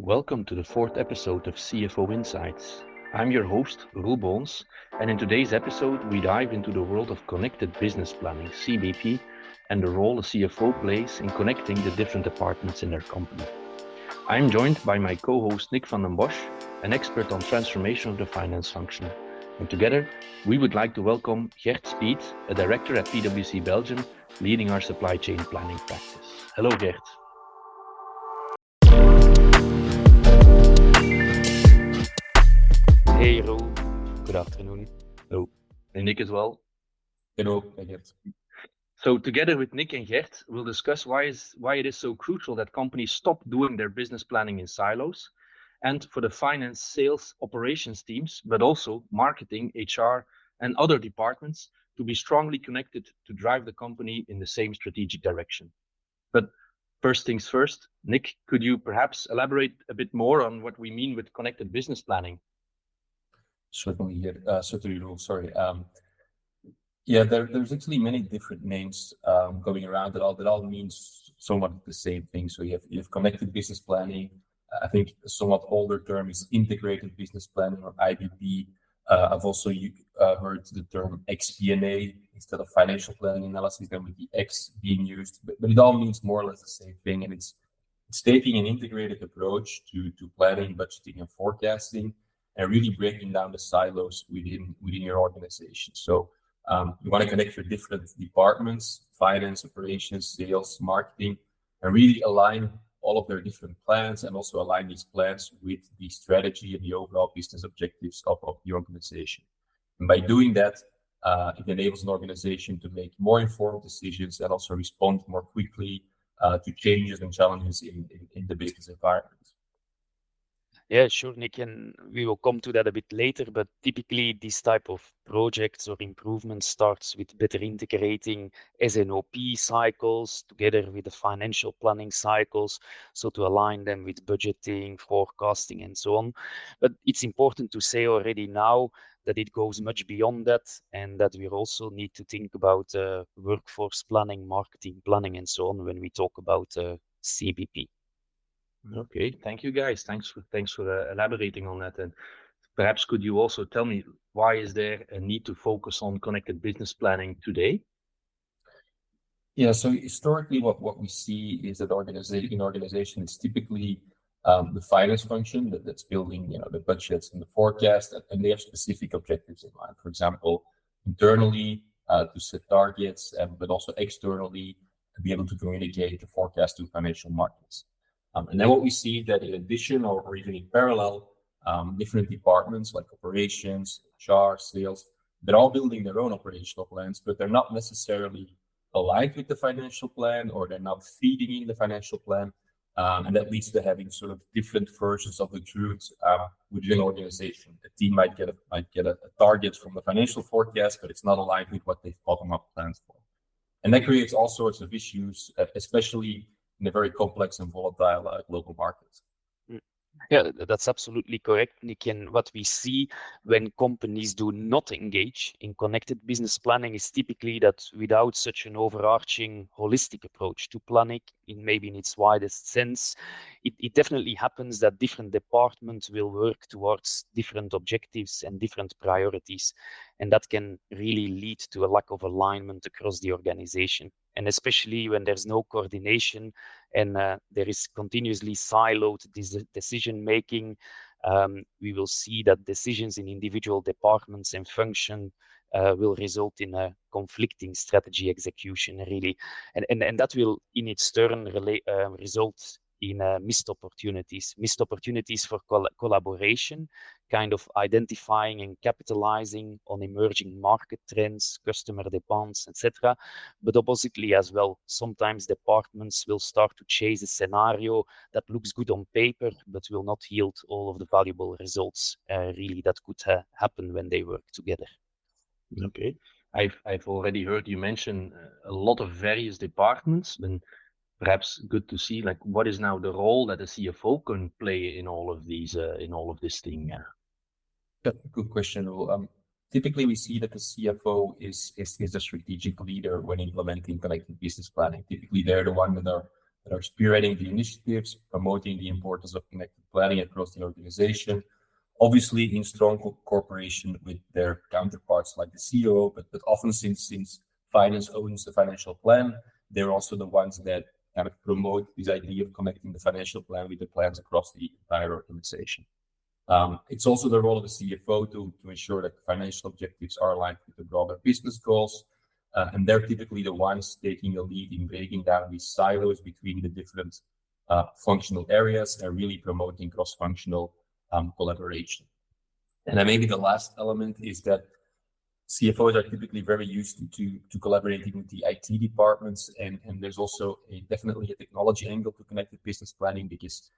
Welcome to the fourth episode of CFO Insights. I'm your host, Roel Boons, and in today's episode we dive into the world of connected business planning, CBP, and the role a CFO plays in connecting the different departments in their company. I'm joined by my co-host Nick van den Bosch, an expert on transformation of the finance function. And together, we would like to welcome Gert Speed, a director at PwC Belgium, leading our supply chain planning practice. Hello, Gert. Hey, Ro. Good afternoon. Hello. And Nick as well. Hello, Gert. So together with Nick and Gert, we'll discuss why it is so crucial that companies stop doing their business planning in silos, and for the finance, sales, operations teams, but also marketing, HR, and other departments to be strongly connected to drive the company in the same strategic direction. But first things first, Nick, could you perhaps elaborate a bit more on what we mean with connected business planning? Certainly, Roel. Sorry. There's actually many different names going around that all means somewhat the same thing. So you have connected business planning. I think a somewhat older term is integrated business planning, or IBP. I've also heard the term XP&A instead of financial planning analysis, then with the X being used. But it all means more or less the same thing, and it's taking an integrated approach to planning, budgeting, and forecasting, and really breaking down the silos within your organization. So you want to connect your different departments, finance, operations, sales, marketing, and really align all of their different plans, and also align these plans with the strategy and the overall business objectives of the organization. And by doing that, it enables an organization to make more informed decisions and also respond more quickly to changes and challenges in the business environment. Yeah, sure, Nick, and we will come to that a bit later, but typically this type of projects or improvements starts with better integrating S&OP cycles together with the financial planning cycles, so to align them with budgeting, forecasting, and so on. But it's important to say already now that it goes much beyond that, and that we also need to think about workforce planning, marketing planning, and so on when we talk about CBP. Okay, thank you guys. Thanks for elaborating on that. And perhaps could you also tell me, why is there a need to focus on connected business planning today? Yeah, so historically, what we see is that organization is typically the finance function that's building, the budgets and the forecast, and they have specific objectives in mind. For example, internally to set targets, but also externally to be able to communicate the forecast to financial markets. And then what we see that in addition, or even in parallel, different departments like operations, HR, sales, they're all building their own operational plans, but they're not necessarily aligned with the financial plan, or they're not feeding in the financial plan. And that leads to having sort of different versions of the truth within an organization. A team might get a target from the financial forecast, but it's not aligned with what they've bottom-up planned for. And that creates all sorts of issues, especially in a very complex and volatile global market. Yeah, that's absolutely correct, Nick. And what we see when companies do not engage in connected business planning is typically that without such an overarching holistic approach to planning, maybe in its widest sense, it definitely happens that different departments will work towards different objectives and different priorities. And that can really lead to a lack of alignment across the organization. And especially when there's no coordination and there is continuously siloed decision making, we will see that decisions in individual departments and function will result in a conflicting strategy execution, really. And that will in its turn result in missed opportunities for collaboration, kind of identifying and capitalizing on emerging market trends, customer demands, etc. But oppositely as well, sometimes departments will start to chase a scenario that looks good on paper, but will not yield all of the valuable results really that could happen when they work together. Okay, I've already heard you mention a lot of various departments, and perhaps good to see like what is now the role that a CFO can play in all of these in all of this thing. Good question. Typically, we see that the CFO is the strategic leader when implementing connected business planning. Typically, they're the one that that are spearheading the initiatives, promoting the importance of connected planning across the organization, obviously in strong cooperation with their counterparts like the CEO, but often since finance owns the financial plan, they're also the ones that kind of promote this idea of connecting the financial plan with the plans across the entire organization. It's also the role of the CFO to ensure that the financial objectives are aligned with the broader business goals. And they're typically the ones taking a lead in breaking down these silos between the different functional areas and really promoting cross-functional collaboration. And then maybe the last element is that CFOs are typically very used to collaborating with the IT departments, and there's also definitely a technology angle to connected business planning because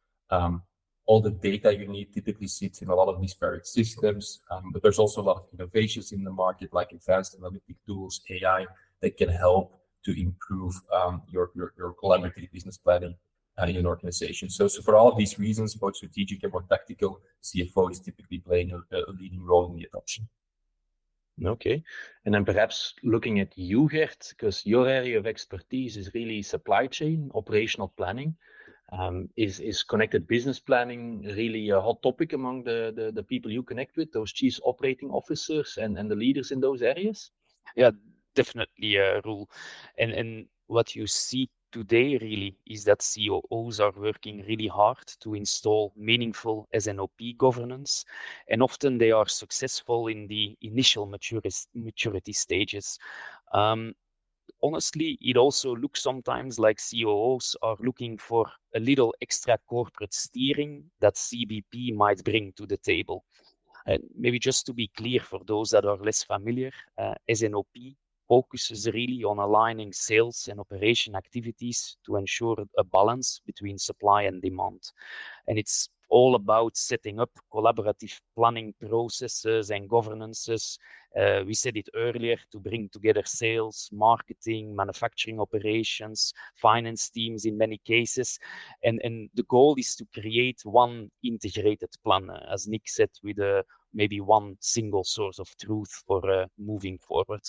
all the data you need typically sits in a lot of disparate systems, but there's also a lot of innovations in the market like advanced analytic tools, AI, that can help to improve your collaborative business planning in an organization. So for all of these reasons, both strategic and more tactical, CFO is typically playing a leading role in the adoption. Okay. And then perhaps looking at you, Gert, because your area of expertise is really supply chain, operational planning. Is connected business planning really a hot topic among the people you connect with, those chief operating officers and the leaders in those areas? Yeah, definitely, Roel. And what you see today really is that COOs are working really hard to install meaningful S&OP governance, and often they are successful in the initial maturity stages. Honestly, it also looks sometimes like COOs are looking for a little extra corporate steering that CBP might bring to the table. Maybe just to be clear for those that are less familiar, S&OP focuses really on aligning sales and operation activities to ensure a balance between supply and demand. And it's all about setting up collaborative planning processes and governances. We said it earlier, to bring together sales, marketing, manufacturing operations, finance teams in many cases. And the goal is to create one integrated plan, as Nick said, with maybe one single source of truth for moving forward.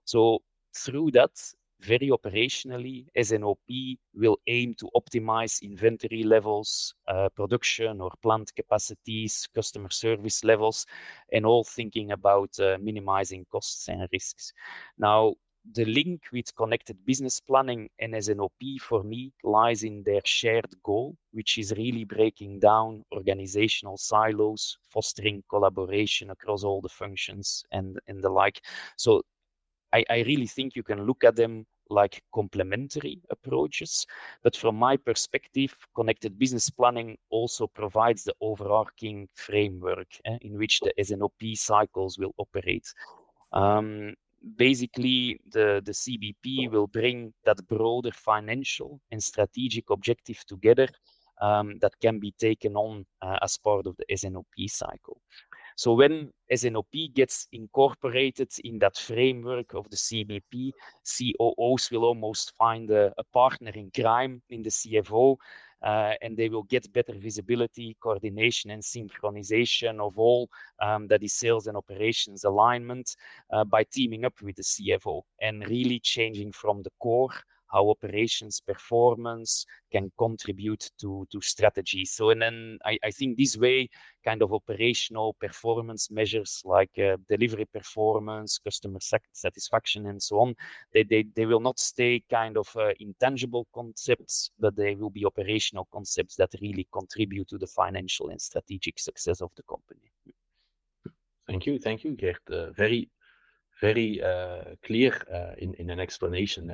So through that, very operationally, S&OP will aim to optimize inventory levels, production or plant capacities, customer service levels, and all thinking about minimizing costs and risks. Now, the link with connected business planning and S&OP for me lies in their shared goal, which is really breaking down organizational silos, fostering collaboration across all the functions and the like. So I really think you can look at them like complementary approaches. But from my perspective, connected business planning also provides the overarching framework in which the S&OP cycles will operate. Basically, the CBP will bring that broader financial and strategic objective together that can be taken on as part of the S&OP cycle. So when S&OP gets incorporated in that framework of the CBP, COOs will almost find a partner in crime in the CFO, and they will get better visibility, coordination, and synchronization of all that is sales and operations alignment by teaming up with the CFO and really changing from the core how operations performance can contribute to strategy. So, and then I think this way, kind of operational performance measures like delivery performance, customer satisfaction, and so on, they will not stay kind of intangible concepts, but they will be operational concepts that really contribute to the financial and strategic success of the company. Thank you, Gert. Very clear in an explanation.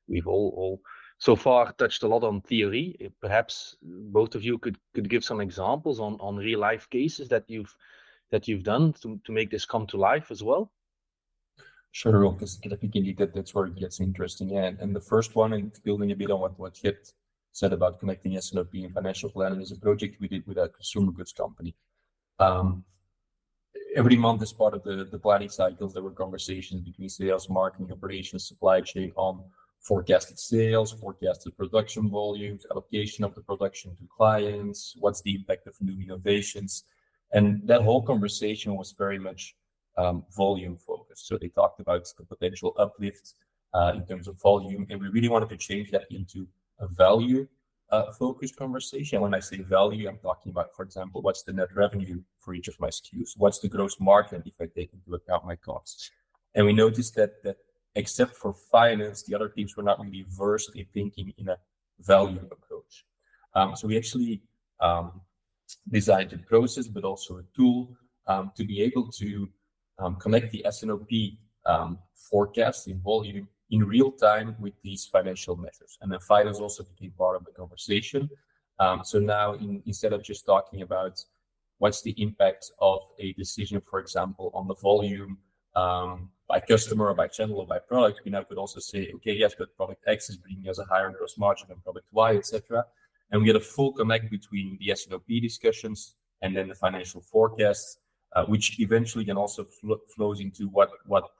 We've all so far touched a lot on theory. Perhaps both of you could give some examples on real life cases that you've done to make this come to life as well. Sure, because I think indeed that's where it gets interesting. And the first one, and building a bit on what Gert said about connecting S&OP and financial planning, is a project we did with a consumer goods company. Every month, as part of the planning cycles, there were conversations between sales, marketing, operations, supply chain on forecasted sales, forecasted production volumes, allocation of the production to clients, what's the impact of new innovations. And that whole conversation was very much volume focused. So they talked about the potential uplift in terms of volume, and we really wanted to change that into a value focused conversation. When I say value, I'm talking about, for example, what's the net revenue for each of my SKUs? What's the gross margin if I take into account my costs? And we noticed that except for finance, the other teams were not really versed in thinking in a value approach. So we actually designed a process, but also a tool to be able to connect the S&OP forecast in volume in real time with these financial measures. And then finance also became part of the conversation. So now instead of just talking about what's the impact of a decision, for example, on the volume by customer or by channel or by product, we now could also say, okay, yes, but product X is bringing us a higher gross margin than product Y, etc. And we get a full connect between the S&OP discussions and then the financial forecasts, which eventually then also flows into what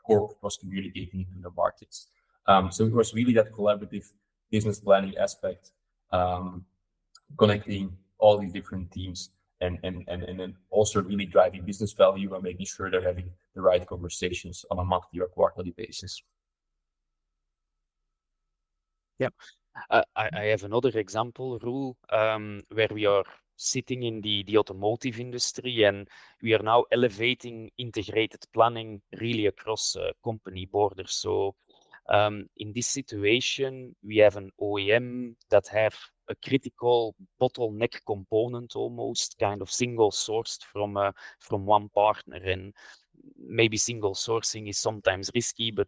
corporate was communicating into the markets. So it was really that collaborative business planning aspect, connecting all these different teams and then also really driving business value and making sure they're having the right conversations on a monthly or quarterly basis. Yeah. I have another example, Roel, where we are sitting in the automotive industry and we are now elevating integrated planning really across company borders. So in this situation, we have an OEM that have a critical bottleneck component, almost kind of single sourced from one partner. And maybe single sourcing is sometimes risky, but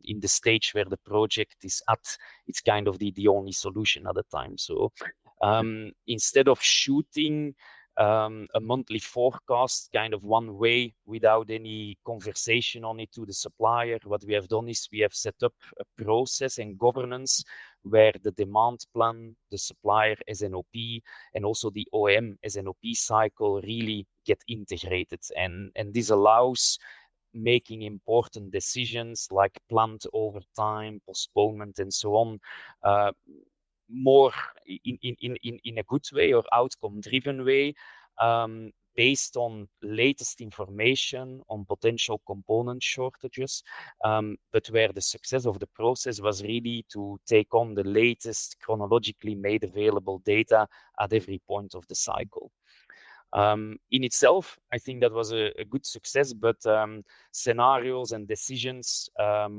in the stage where the project is at, it's kind of the only solution at the time. So instead of shooting a monthly forecast kind of one way without any conversation on it to the supplier, what we have done is we have set up a process and governance where the demand plan, the supplier S&OP, and also the OEM S&OP cycle really get integrated. And this allows making important decisions like planned overtime, postponement, and so on, more in a good way or outcome-driven way, based on latest information on potential component shortages, but where the success of the process was really to take on the latest chronologically made available data at every point of the cycle. In itself, I think that was a good success, but scenarios and decisions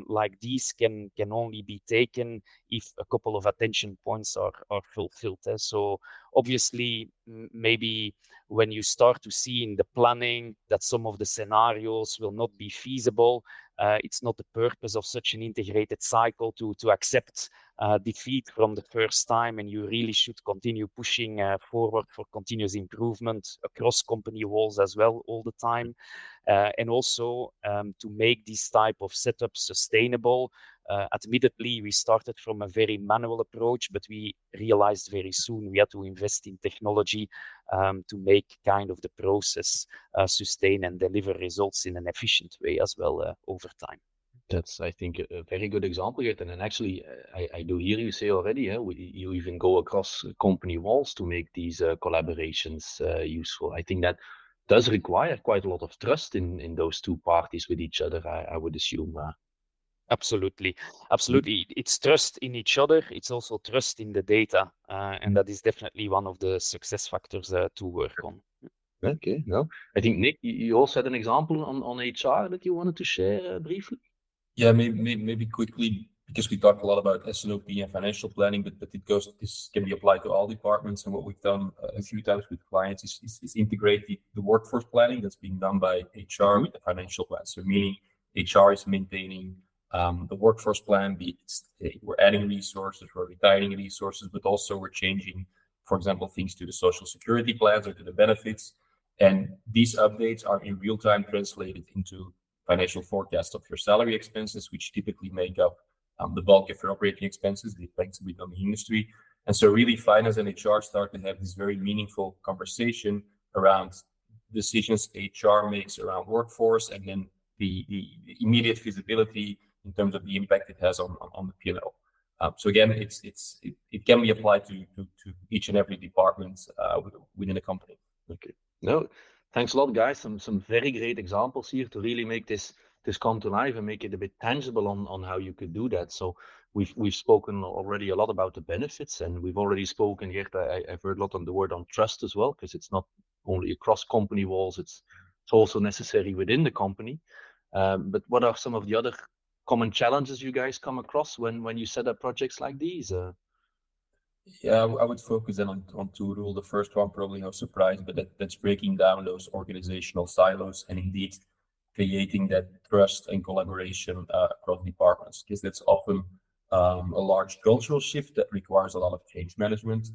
like these can only be taken if a couple of attention points are fulfilled. So obviously, maybe when you start to see in the planning that some of the scenarios will not be feasible, it's not the purpose of such an integrated cycle to accept defeat from the first time, and you really should continue pushing forward for continuous improvement across company walls as well all the time, and also to make this type of setup sustainable. Admittedly, we started from a very manual approach, but we realized very soon we had to invest in technology to make kind of the process sustain and deliver results in an efficient way as well over time. That's, I think, a very good example here. And actually, I do hear you say already, you even go across company walls to make these collaborations useful. I think that does require quite a lot of trust in those two parties with each other, I would assume. Absolutely. It's trust in each other. It's also trust in the data. And that is definitely one of the success factors to work on. Okay, no. I think, Nick, you also had an example on HR that you wanted to share briefly. Yeah, maybe quickly, because we talk a lot about S&OP and financial planning, but this can be applied to all departments. And what we've done a few times with clients is integrate the workforce planning that's being done by HR with the financial plan. So meaning HR is maintaining the workforce plan, we're adding resources, we're retiring resources, but also we're changing, for example, things to the social security plans or to the benefits. And these updates are in real time translated into financial forecast of your salary expenses, which typically make up the bulk of your operating expenses, depends a bit on the industry. And so really finance and HR start to have this very meaningful conversation around decisions HR makes around workforce, and then the immediate visibility in terms of the impact it has on the P&L. So again, it can be applied to each and every department within a company. Okay. No, thanks a lot, guys. Some very great examples here to really make this this come to life and make it a bit tangible on how you could do that. So we've spoken already a lot about the benefits, and we've already spoken, Gert, I've heard a lot on the word on trust as well, because it's not only across company walls, it's also necessary within the company. But what are some of the other common challenges you guys come across when you set up projects like these? Yeah, I would focus then on two rules. The first one, probably no surprise, but that's breaking down those organizational silos and indeed creating that trust and collaboration across departments, because that's often a large cultural shift that requires a lot of change management.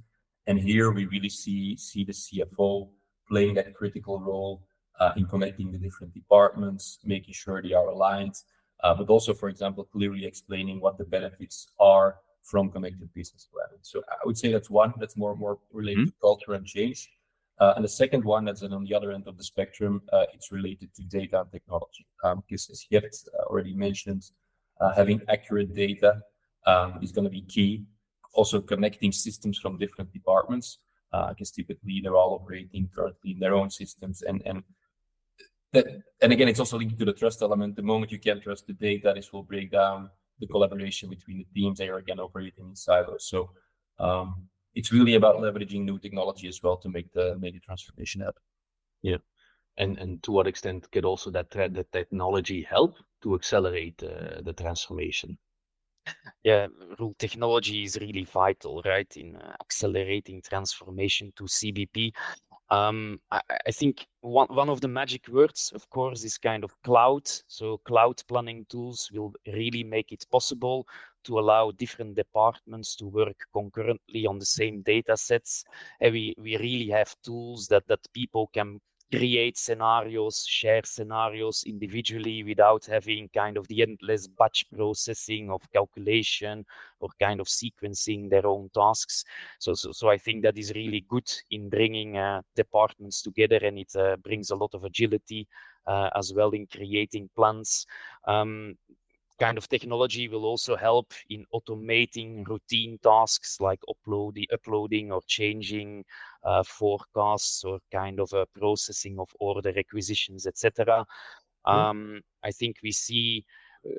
And here we really see the CFO playing that critical role in connecting the different departments, making sure they are aligned, but also, for example, clearly explaining what the benefits are from connected business planning. So I would say that's one that's more related to culture and change. And the second one that's on the other end of the spectrum, it's related to data and technology. Because as Gert already mentioned, having accurate data is going to be key. Also connecting systems from different departments, because typically they're all operating currently in their own systems. And again, it's also linked to the trust element. The moment you can't trust the data, this will break down the collaboration between the teams. They are again operating in silos. So it's really about leveraging new technology as well to make the transformation happen. Yeah, and to what extent could also that the technology help to accelerate the transformation? Yeah, Roel, technology is really vital, right, in accelerating transformation to CBP. I think one of the magic words, of course, is kind of cloud. So cloud planning tools will really make it possible to allow different departments to work concurrently on the same data sets. And we really have tools that people can create scenarios, share scenarios individually without having kind of the endless batch processing of calculation or kind of sequencing their own tasks. So I think that is really good in bringing departments together, and it brings a lot of agility as well in creating plans. Kind of technology will also help in automating routine tasks like uploading or changing forecasts, or kind of a processing of order requisitions, etc. I think we see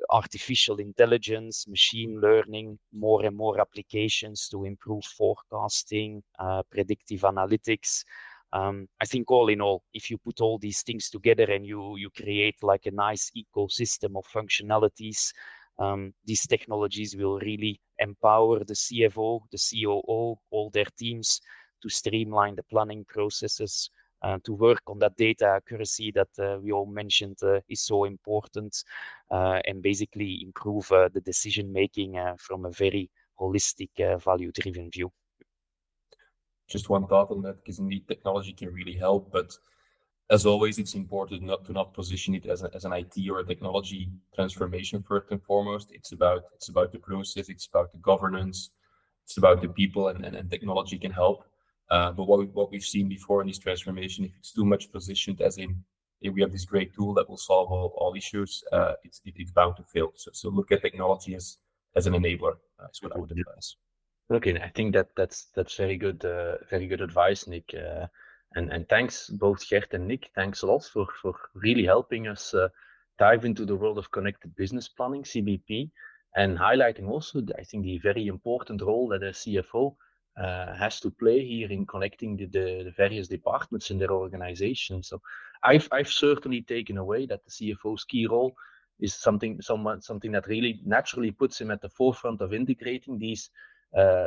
artificial intelligence, machine learning, more and more applications to improve forecasting, predictive analytics. I think all in all, if you put all these things together and you create like a nice ecosystem of functionalities, these technologies will really empower the CFO, the COO, all their teams to streamline the planning processes, to work on that data accuracy that we all mentioned is so important, and basically improve the decision making from a very holistic, value-driven view. Just one thought on that, because indeed technology can really help, but as always, it's important not to position it as an IT or a technology transformation first and foremost. It's about the process, it's about the governance, it's about the people, and technology can help. But what we've seen before in this transformation, if it's too much positioned as in, if we have this great tool that will solve all issues, it's bound to fail. So look at technology as an enabler. Is what I would advise. Okay, I think that's very good advice, Nick. And thanks both Gert and Nick. Thanks a lot for really helping us dive into the world of connected business planning, CBP, and highlighting also, I think, the very important role that a CFO has to play here in connecting the various departments in their organization. So I've certainly taken away that the CFO's key role is something that really naturally puts him at the forefront of integrating these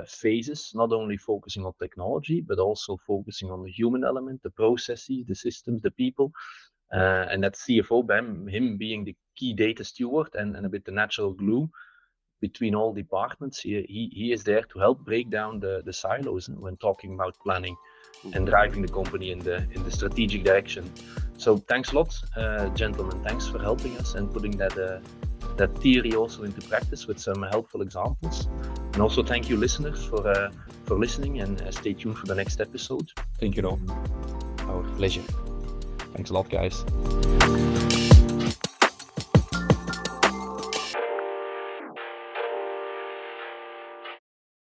phases, not only focusing on technology, but also focusing on the human element, the processes, the systems, the people, and that CFO, him being the key data steward and a bit the natural glue between all departments. He is there to help break down the silos when talking about planning and driving the company in the strategic direction. So thanks a lot, gentlemen. Thanks for helping us and putting that theory also into practice with some helpful examples. And also thank you, listeners, for listening, and stay tuned for the next episode. Thank you all. Our pleasure. Thanks a lot, guys.